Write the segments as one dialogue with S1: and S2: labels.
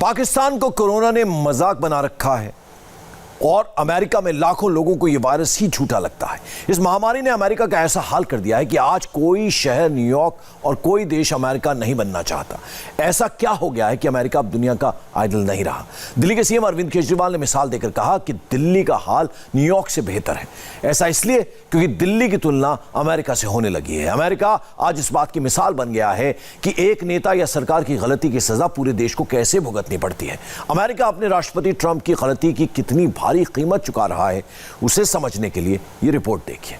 S1: पाकिस्तान को कोरोना ने मजाक बना रखा है और अमेरिका में लाखों लोगों को यह वायरस ही झूठा लगता है। इस महामारी ने अमेरिका का ऐसा हाल कर दिया है कि आज कोई शहर न्यूयॉर्क और कोई देश अमेरिका नहीं बनना चाहता। ऐसा क्या हो गया है कि अमेरिका अब दुनिया का आइडल नहीं रहा। दिल्ली के सीएम अरविंद केजरीवाल ने मिसाल देकर कहा कि दिल्ली का हाल न्यूयॉर्क से बेहतर है। ऐसा इसलिए क्योंकि दिल्ली की तुलना अमेरिका से होने लगी है। अमेरिका आज इस बात की मिसाल बन गया है कि एक नेता या सरकार की गलती की सजा पूरे देश को कैसे भुगतनी पड़ती है। अमेरिका अपने राष्ट्रपति ट्रंप की गलती की कितनी भारी कीमत चुका रहा है, उसे समझने के लिए यह रिपोर्ट देखिए।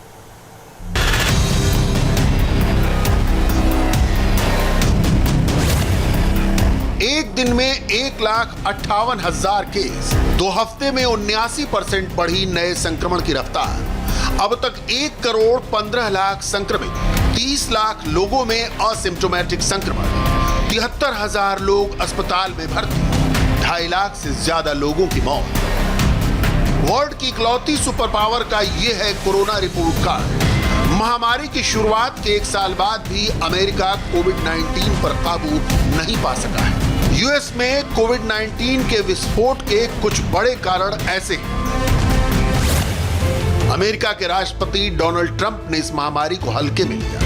S2: एक दिन में 1,58,000 केस, 2 हफ्ते में 79% बढ़ी नए संक्रमण की रफ्तार। अब तक 1,15,00,000 संक्रमित, 30 लाख लोगों में असिम्प्टोमेटिक संक्रमण, 73,000 लोग अस्पताल में भर्ती, 2.5 लाख से ज्यादा लोगों की मौत। वर्ल्ड की इकलौती सुपर पावर का यह है कोरोना रिपोर्ट कार्ड। महामारी की शुरुआत के 1 साल बाद भी अमेरिका कोविड-19 पर काबू नहीं पा सका है। यूएस में कोविड-19 के विस्फोट के कुछ बड़े कारण ऐसे हैं। अमेरिका के राष्ट्रपति डोनाल्ड ट्रंप ने इस महामारी को हल्के में लिया।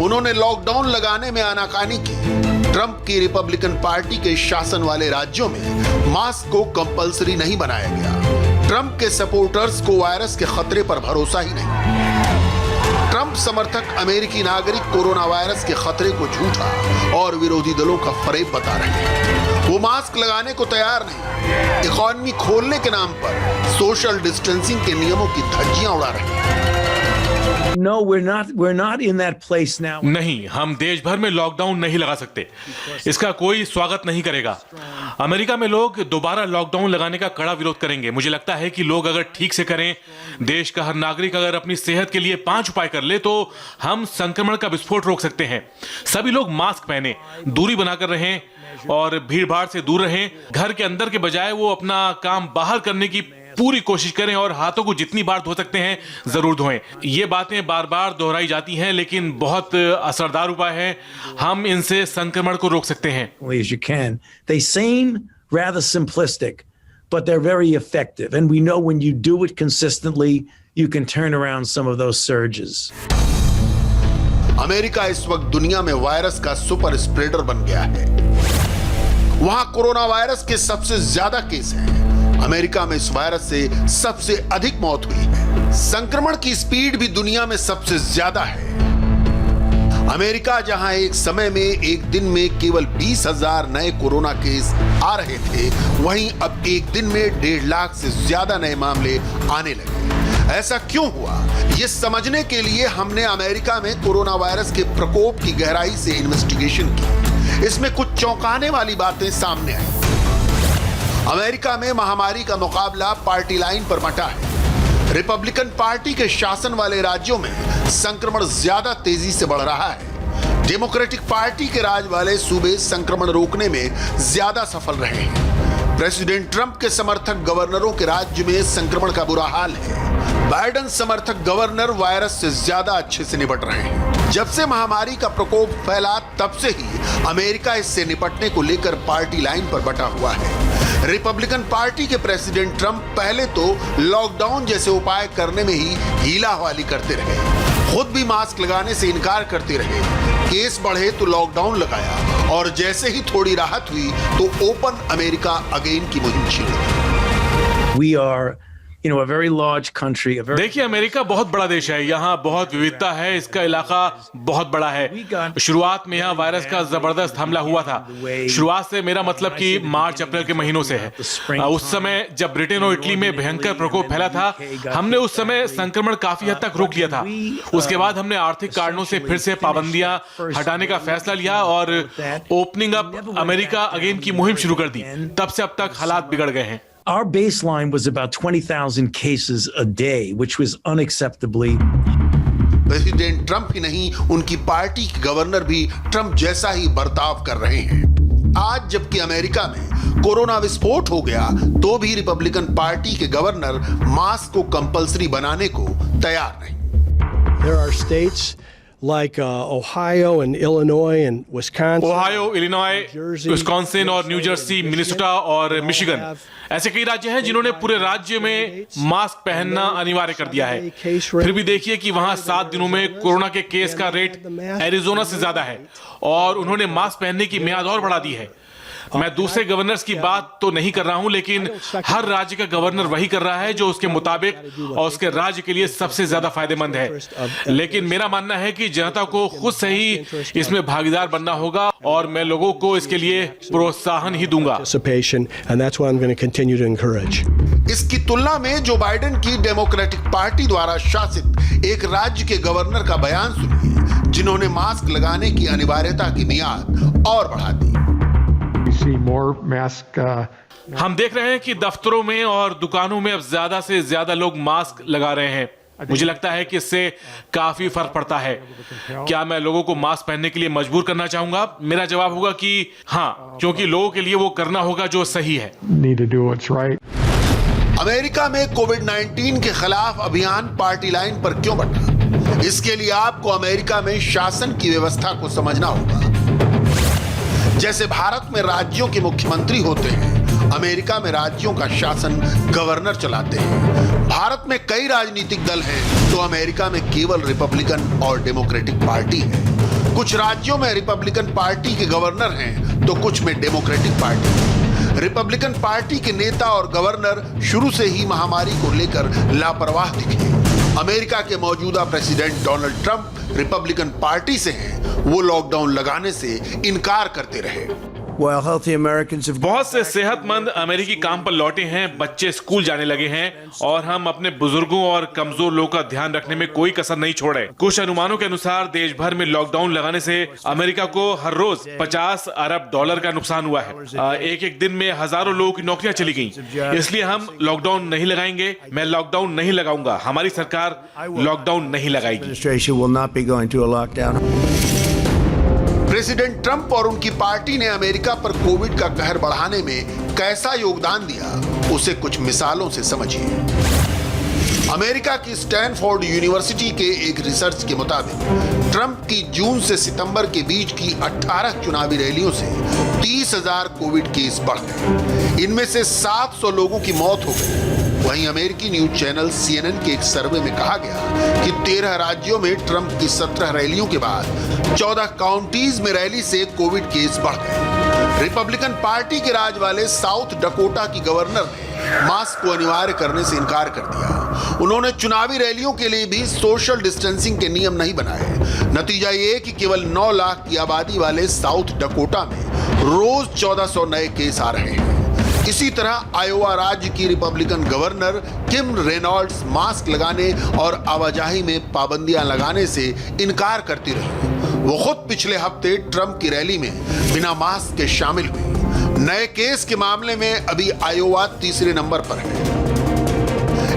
S2: उन्होंने लॉकडाउन लगाने में आनाकानी की। ट्रंप की रिपब्लिकन पार्टी के शासन वाले राज्यों में मास्क को कंपलसरी नहीं बनाया गया। ट्रंप के सपोर्टर्स को वायरस के खतरे पर भरोसा ही नहीं। ट्रंप समर्थक अमेरिकी नागरिक कोरोना वायरस के खतरे को झूठा और विरोधी दलों का फरेब बता रहे हैं। वो मास्क लगाने को तैयार नहीं। इकोनॉमी खोलने के नाम पर सोशल डिस्टेंसिंग के नियमों की धज्जियां उड़ा रहे हैं।
S3: No, we're not in that place now.
S4: नहीं, हम देश भर में लॉकडाउन नहीं लगा सकते। इसका कोई स्वागत नहीं करेगा। अमेरिका में लोग दोबारा लॉकडाउन लगाने का कड़ा विरोध करेंगे। मुझे लगता है कि लोग अगर ठीक से करें, देश का हर नागरिक अगर अपनी सेहत के लिए 5 उपाय कर ले, तो हम संक्रमण का विस्फोट रोक सकते हैं। सभी लोग मास्क पहने, दूरी बनाकर रहें और भीड़ भाड़ से दूर रहें। घर के अंदर के बजाय वो अपना काम बाहर करने की पूरी कोशिश करें और हाथों को जितनी बार धो सकते हैं जरूर धोएं। ये बातें बार बार दोहराई जाती हैं, लेकिन बहुत असरदार उपाय है। हम इनसे संक्रमण को रोक सकते हैं।
S3: As you can. They seem rather simplistic, but they're very effective. And we know when you do it consistently, you can turn around some of those surges.
S2: America इस वक्त दुनिया में वायरस का सुपर स्प्रेडर बन गया है। वहां corona virus के सबसे ज्यादा केस हैं। अमेरिका में इस वायरस से सबसे अधिक मौत हुई है। संक्रमण की स्पीड भी दुनिया में सबसे ज्यादा है। अमेरिका जहां एक समय में एक दिन में केवल 20,000 नए कोरोना केस आ रहे थे, वहीं अब एक दिन में 1.5 लाख से ज्यादा नए मामले आने लगे। ऐसा क्यों हुआ, ये समझने के लिए हमने अमेरिका में कोरोना वायरस के प्रकोप की गहराई से इन्वेस्टिगेशन की। इसमें कुछ चौंकाने वाली बातें सामने आई। अमेरिका में महामारी का मुकाबला पार्टी लाइन पर मचा है। रिपब्लिकन पार्टी के शासन वाले राज्यों में संक्रमण ज्यादा तेजी से बढ़ रहा है। डेमोक्रेटिक पार्टी के राज वाले सूबे संक्रमण रोकने में ज्यादा सफल रहे हैं। प्रेसिडेंट ट्रंप के समर्थक गवर्नरों के राज्य में संक्रमण का बुरा हाल है। बाइडेन समर्थक गवर्नर वायरस से ज्यादा अच्छे से निपट रहे हैं। जब से महामारी का प्रकोप फैला, तब से ही अमेरिका इससे निपटने को लेकर पार्टी लाइन पर बटा हुआ है। रिपब्लिकन पार्टी के प्रेसिडेंट ट्रंप पहले तो लॉकडाउन जैसे उपाय करने में ही हीला हवाली करते रहे। खुद भी मास्क लगाने से इनकार करते रहे। केस बढ़े तो लॉकडाउन लगाया और जैसे ही थोड़ी राहत हुई तो ओपन अमेरिका अगेन की मुहिम छेड़ी।
S3: We are, a very large country.
S4: देखिए, अमेरिका बहुत बड़ा देश है। यहाँ बहुत विविधता है। इसका इलाका बहुत बड़ा है। शुरुआत में यहाँ वायरस का जबरदस्त हमला हुआ था। शुरुआत से मेरा मतलब कि मार्च अप्रैल के महीनों से है। उस समय जब ब्रिटेन और इटली में भयंकर प्रकोप फैला था, हमने उस समय संक्रमण काफी हद तक रोक लिया था। उसके बाद हमने आर्थिक कारणों से फिर से पाबंदियां हटाने का फैसला लिया और ओपनिंग अप अमेरिका अगेन की मुहिम शुरू कर दी। तब से अब तक हालात बिगड़ गए हैं।
S3: Our baseline was about 20,000 cases a day, which was unacceptably.
S2: President Trump ही नहीं, उनकी पार्टी के गवर्नर भी ट्रंप जैसा ही बर्ताव कर रहे हैं। आज जबकि अमेरिका में कोरोना विस्फोट हो गया, तो भी रिपब्लिकन पार्टी के गवर्नर मास्क को कंपलसरी बनाने को तैयार नहीं।
S5: There are states like Ohio and Illinois and Wisconsin.
S4: Ohio, Illinois, Wisconsin और न्यू जर्सी, मिनेसोटा और मिशिगन ऐसे कई राज्य हैं जिन्होंने पूरे राज्य में मास्क पहनना अनिवार्य कर दिया है। फिर भी देखिए कि वहां 7 दिनों में कोरोना के केस का रेट एरिजोना से ज्यादा है और उन्होंने मास्क पहनने की मियाद और बढ़ा दी है। मैं दूसरे गवर्नर्स की बात तो नहीं कर रहा हूं, लेकिन हर राज्य का गवर्नर वही कर रहा है जो उसके मुताबिक और उसके राज्य के लिए सबसे ज्यादा फायदेमंद है। लेकिन मेरा मानना है कि जनता को खुद से ही इसमें भागीदार बनना होगा और मैं लोगों को इसके लिए प्रोत्साहन ही दूंगा।
S5: And that's what I'm going to continue to encourage.
S2: इसकी तुलना में जो बाइडेन की डेमोक्रेटिक पार्टी द्वारा शासित एक राज्य के गवर्नर का बयान सुनिए, जिन्होंने मास्क लगाने की अनिवार्यता की मियाद और बढ़ा दी।
S4: हम देख रहे हैं कि दफ्तरों में और दुकानों में अब ज्यादा से ज्यादा लोग मास्क लगा रहे हैं। मुझे लगता है कि इससे काफी फर्क पड़ता है। क्या मैं लोगों को मास्क पहनने के लिए मजबूर करना चाहूंगा? मेरा जवाब होगा कि हाँ, क्योंकि लोगों के लिए वो करना होगा जो सही है।
S2: अमेरिका में कोविड-19 के खिलाफ अभियान पार्टी लाइन पर क्यों बढ़ा? इसके लिए आपको अमेरिका में शासन की व्यवस्था को समझना होगा। जैसे भारत में राज्यों के मुख्यमंत्री होते हैं, अमेरिका में राज्यों का शासन गवर्नर चलाते हैं। भारत में कई राजनीतिक दल हैं, तो अमेरिका में केवल रिपब्लिकन और डेमोक्रेटिक पार्टी है। कुछ राज्यों में रिपब्लिकन पार्टी के गवर्नर हैं, तो कुछ में डेमोक्रेटिक पार्टी। रिपब्लिकन पार्टी के नेता और गवर्नर शुरू से ही महामारी को लेकर लापरवाह दिखे। अमेरिका के मौजूदा president Donald Trump Republican party से हैं, वो लॉकडाउन लगाने से इनकार करते रहे।
S4: बहुत से सेहतमंद अमेरिकी काम पर लौटे हैं, बच्चे स्कूल जाने लगे हैं और हम अपने बुजुर्गों और कमजोर लोगों का ध्यान रखने में कोई कसर नहीं छोड़े। कुछ अनुमानों के अनुसार देश भर में लॉकडाउन लगाने से अमेरिका को हर रोज $50 अरब का नुकसान हुआ है। एक एक दिन में हजारों लोगों की नौकरियां चली गईं। इसलिए हम लॉकडाउन नहीं लगाएंगे। मैं लॉकडाउन नहीं लगाऊंगा। हमारी सरकार लॉकडाउन नहीं लगाएगी।
S2: प्रेसिडेंट ट्रंप और उनकी पार्टी ने अमेरिका पर कोविड का कहर बढ़ाने में कैसा योगदान दिया, उसे कुछ मिसालों से समझिए। अमेरिका की स्टैनफोर्ड यूनिवर्सिटी के एक रिसर्च के मुताबिक ट्रंप की जून से सितंबर के बीच की 18 चुनावी रैलियों से 30,000 कोविड केस बढ़ गए। इनमें से 700 लोगों की मौत हो गई। वहीं अमेरिकी न्यूज चैनल CNN के एक सर्वे में कहा गया कि 13 राज्यों में ट्रंप की 17 रैलियों के बाद 14 काउंटीज में रैली से कोविड केस बढ़ गए। रिपब्लिकन पार्टी के राज वाले साउथ डकोटा की गवर्नर ने मास्क को अनिवार्य करने से इनकार कर दिया। उन्होंने चुनावी रैलियों के लिए भी सोशल डिस्टेंसिंग के नियम नहीं बनाए। नतीजा ये कि केवल 9 लाख की आबादी वाले साउथ डकोटा में रोज 1400 नए केस आ रहे हैं। इसी तरह आयोवा राज्य की रिपब्लिकन गवर्नर किम रेनॉल्ड्स मास्क लगाने और आवाजाही में पाबंदियां लगाने से इनकार करती रही। वो खुद पिछले हफ्ते ट्रंप की रैली में बिना मास्क के शामिल हुई। नए केस के मामले में अभी आयोवा तीसरे नंबर पर है।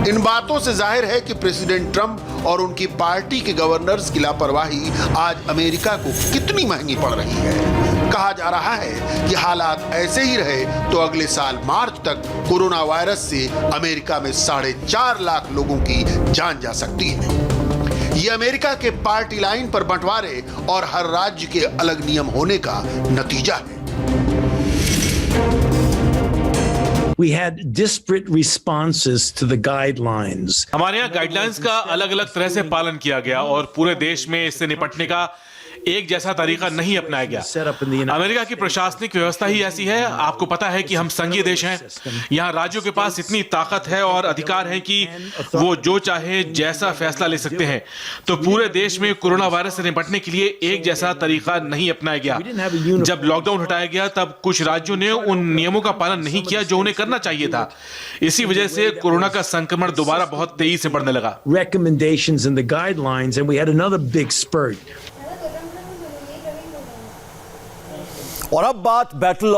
S2: इन बातों से जाहिर है कि प्रेसिडेंट ट्रंप और उनकी पार्टी के गवर्नर्स की लापरवाही आज अमेरिका को कितनी महंगी पड़ रही है। कहा जा रहा है कि हालात ऐसे ही रहे तो अगले साल मार्च तक कोरोना वायरस से अमेरिका में 4.5 लाख लोगों की जान जा सकती है। ये अमेरिका के पार्टी लाइन पर बंटवारे और हर राज्य के अलग नियम होने का नतीजा है।
S3: We had disparate responses to the guidelines.
S4: हमारे यहाँ गाइडलाइंस का अलग अलग तरह से पालन किया गया और पूरे देश में इससे निपटने का एक जैसा तरीका नहीं अपनाया गया। अमेरिका की प्रशासनिक व्यवस्था ही ऐसी है। आपको पता है कि हम संघीय देश हैं। यहाँ राज्यों के पास इतनी ताकत है और अधिकार है कि वो जो चाहे जैसा फैसला ले सकते हैं। तो पूरे देश में कोरोना वायरस से निपटने के लिए एक जैसा तरीका नहीं अपनाया गया। जब लॉकडाउन हटाया गया तब कुछ राज्यों ने उन नियमों का पालन नहीं किया जो उन्हें करना चाहिए था। इसी वजह से कोरोना का संक्रमण दोबारा बहुत तेजी से बढ़ने लगा।
S3: Recommendations and the guidelines, and we had another big spurt.
S1: और अब बात बैटल ऑफ